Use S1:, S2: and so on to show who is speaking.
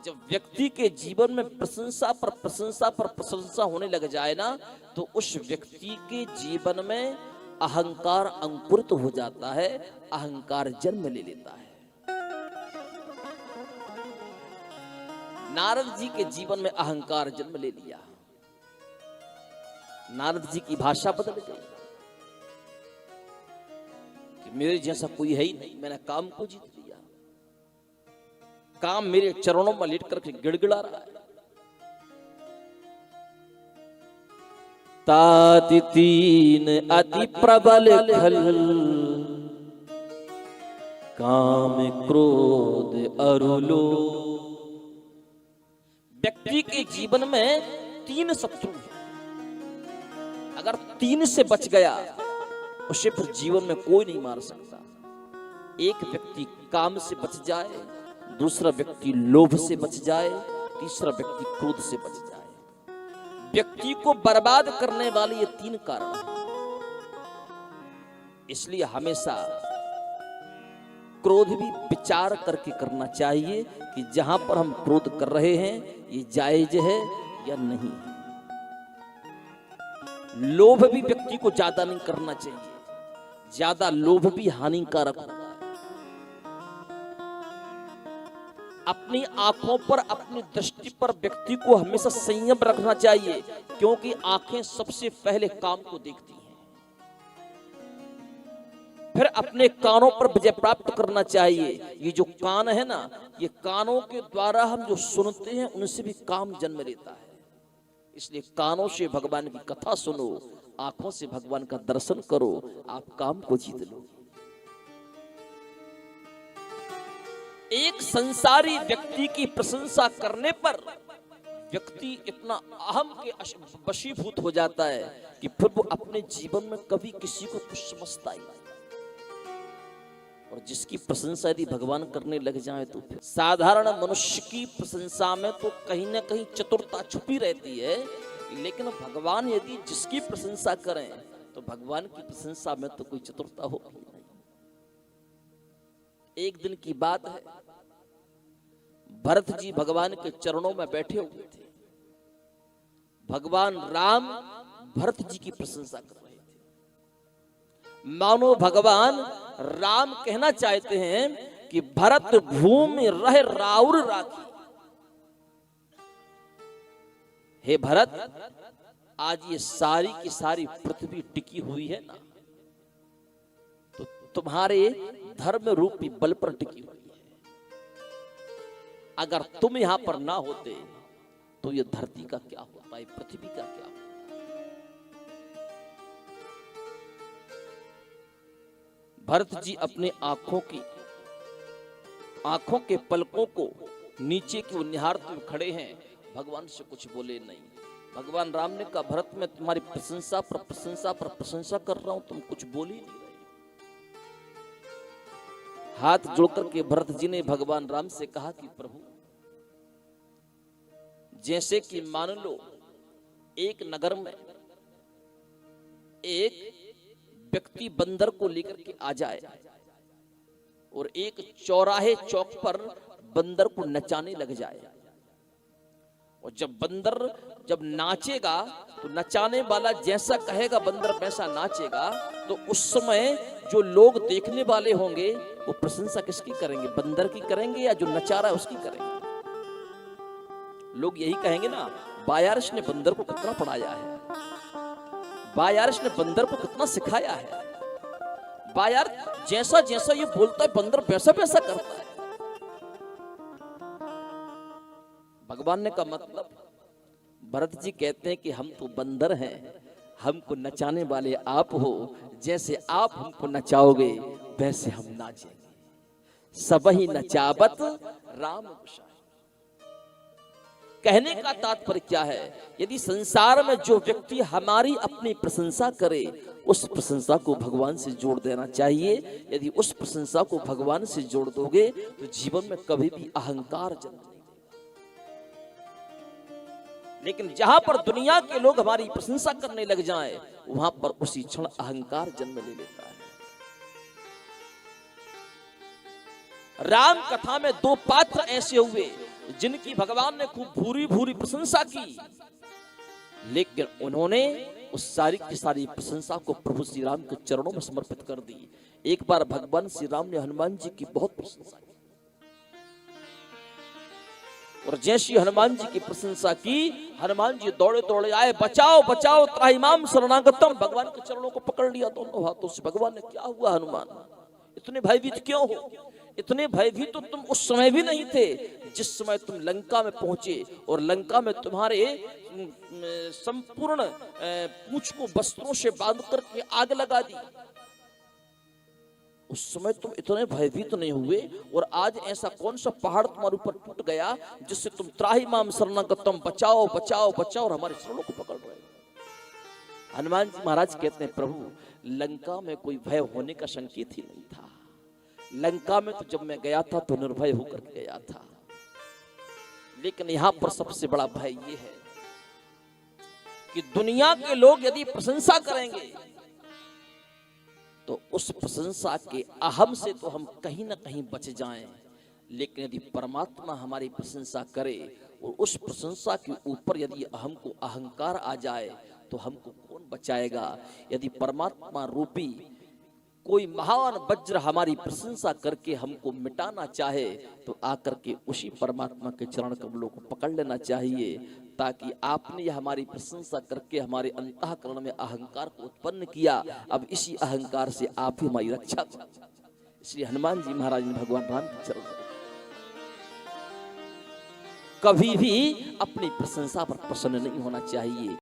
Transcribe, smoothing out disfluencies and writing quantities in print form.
S1: जब व्यक्ति के जीवन में प्रशंसा पर प्रशंसा पर प्रशंसा होने लग जाए ना, तो उस व्यक्ति के जीवन में अहंकार अंकुरित हो जाता है, अहंकार जन्म ले लेता है। नारद जी के जीवन में अहंकार जन्म ले लिया। नारद जी की भाषा बदल गई कि मेरे जैसा कोई है ही नहीं, मैंने काम को जीत लिया, काम मेरे चरणों में लेट करके गिड़गिड़ा रहा है। ताति तीन अति प्रबल खल, काम क्रोध अरुलो। व्यक्ति के जीवन में तीन शत्रु हैं, अगर तीन से बच गया उसे फिर जीवन में कोई नहीं मार सकता। एक व्यक्ति काम से बच जाए, दूसरा व्यक्ति लोभ से बच जाए, तीसरा व्यक्ति क्रोध से बच जाए। व्यक्ति को बर्बाद करने वाले ये तीन कारण हैं। इसलिए हमेशा क्रोध भी विचार करके करना चाहिए कि जहां पर हम क्रोध कर रहे हैं ये जायज है या नहीं है। लोभ भी व्यक्ति को ज्यादा नहीं करना चाहिए, ज्यादा लोभ भी हानिकारक होता है। अपनी आंखों पर, अपनी दृष्टि पर व्यक्ति को हमेशा संयम रखना चाहिए, क्योंकि आंखें सबसे पहले काम को देखती हैं। फिर अपने कानों पर विजय प्राप्त करना चाहिए। ये जो कान है ना, ये कानों के द्वारा हम जो सुनते हैं उनसे भी काम जन्म लेता है। इसलिए कानों से भगवान की कथा सुनो, आंखों से भगवान का दर्शन करो, आप काम को जीत लो। एक संसारी व्यक्ति की प्रशंसा करने पर व्यक्ति इतना अहम के वशीभूत हो जाता है कि फिर वो अपने जीवन में कभी किसी को कुछ समझता ही नहीं। और जिसकी प्रशंसा यदि भगवान करने लग जाए तो फिर साधारण मनुष्य की प्रशंसा में तो कहीं ना कहीं चतुरता छुपी रहती है, लेकिन भगवान यदि जिसकी प्रशंसा करें तो भगवान की प्रशंसा में तो कोई चतुरता होगी नहीं। एक दिन की बात है, भरत जी भगवान के चरणों में बैठे हुए थे। भगवान राम भरत जी की प्रशंसा कर रहे थे। मानो भगवान राम कहना चाहते हैं कि भरत भूमि रह राउर राखी। हे भरत, आज ये सारी की सारी पृथ्वी टिकी हुई है ना, तो तुम्हारे धर्म रूपी बल पर टिकी हुई है। अगर तुम यहां पर ना होते तो ये धरती का क्या होता है, पृथ्वी का क्या होता। भरत जी अपने आंखों के पलकों को नीचे की ओर निहारते हुए खड़े हैं, भगवान से कुछ बोले नहीं। भगवान राम ने कहा, भरत मैं तुम्हारी प्रशंसा पर प्रशंसा पर प्रशंसा कर रहा हूं, तुम कुछ बोल ही नहीं रहे। हाथ जोड़कर के भरत जी ने भगवान राम से कहा कि प्रभु, जैसे कि मान लो एक नगर में एक व्यक्ति बंदर को लेकर के आ जाए और एक चौराहे चौक पर बंदर को नचाने लग जाए, और जब बंदर जब नाचेगा तो नचाने वाला जैसा कहेगा बंदर वैसा नाचेगा, तो उस समय जो लोग देखने वाले होंगे वो प्रशंसा किसकी करेंगे, बंदर की करेंगे या जो नचा रहा है उसकी करेंगे? लोग यही कहेंगे ना, बायारिश ने बंदर को कितना पढ़ाया है, बायारिश ने बंदर को कितना सिखाया है, बायार जैसा जैसा ये बोलता है बंदर वैसा वैसा करता है। भगवान ने कहा मतलब भरत जी कहते हैं कि हम तो बंदर हैं, हमको नचाने वाले आप हो, जैसे आप हमको नचाओगे वैसे हम नाचेंगे। सबही नचावत राम गोसाई। कहने का तात्पर्य क्या है, यदि संसार में जो व्यक्ति हमारी अपनी प्रशंसा करे उस प्रशंसा को भगवान से जोड़ देना चाहिए। यदि उस प्रशंसा को भगवान से जोड़ दोगे तो जीवन में कभी भी अहंकार जन्म नहीं देगा। लेकिन जहां पर दुनिया के लोग हमारी प्रशंसा करने लग जाएं, वहां पर उसी क्षण अहंकार जन्म ले लेता है। राम कथा में दो पात्र ऐसे हुए जिनकी भगवान ने खूब भूरी भूरी प्रशंसा की, लेकिन उन्होंने उस सारी की सारी प्रशंसा को प्रभु श्री राम के चरणों में समर्पित कर दी। एक बार भगवान श्री राम ने हनुमान जी की बहुत प्रशंसा की, और जैसी हनुमान जी की प्रशंसा की, हनुमान जी दौड़े दौड़े आए, बचाओ बचाओ त्राहिमाम शरणागतम, भगवान के चरणों को पकड़ लिया दोनों हाथों से। भगवान ने, क्या हुआ हनुमान, इतने भयभीत क्यों हो? इतने भयभीत तो तुम उस समय भी नहीं थे जिस समय तुम लंका में पहुंचे और लंका में तुम्हारे संपूर्ण पूंछ को वस्त्रों से बांध करके आग लगा दी। उस समय तुम इतने भयभीत नहीं हुए, और आज ऐसा कौन सा पहाड़ तुम्हारे ऊपर टूट गया जिससे तुम त्राहिमाम शरणागतम, बचाओ बचाओ बचाओ, और हमारे शरणों को पकड़ रहे हो। हनुमान जी महाराज कहते हैं, प्रभु लंका में कोई भय होने का संकेत ही नहीं था। लंका में तो जब मैं गया था तो निर्भय होकर गया था, लेकिन यहां पर सबसे बड़ा भय ये है कि दुनिया के लोग यदि प्रशंसा करेंगे तो उस प्रशंसा के अहम से तो हम कहीं ना कहीं बच जाएं, लेकिन यदि परमात्मा हमारी प्रशंसा करे और उस प्रशंसा के ऊपर यदि हमको अहंकार आ जाए तो हमको कौन बचाएगा? यदि परमात्मा रूपी कोई महान वज्र हमारी प्रशंसा करके हमको मिटाना चाहे तो आकर के उसी परमात्मा के चरण कमलों को पकड़ लेना चाहिए, ताकि आपने यह हमारी प्रशंसा करके हमारे अंतःकरण में अहंकार को उत्पन्न किया, अब इसी अहंकार से आप ही हमारी रक्षा करें। इसलिए हनुमान जी महाराज ने भगवान राम के चरण कभी भी अपनी प्रशंसा पर प्रसन्न नहीं होना चाहिए।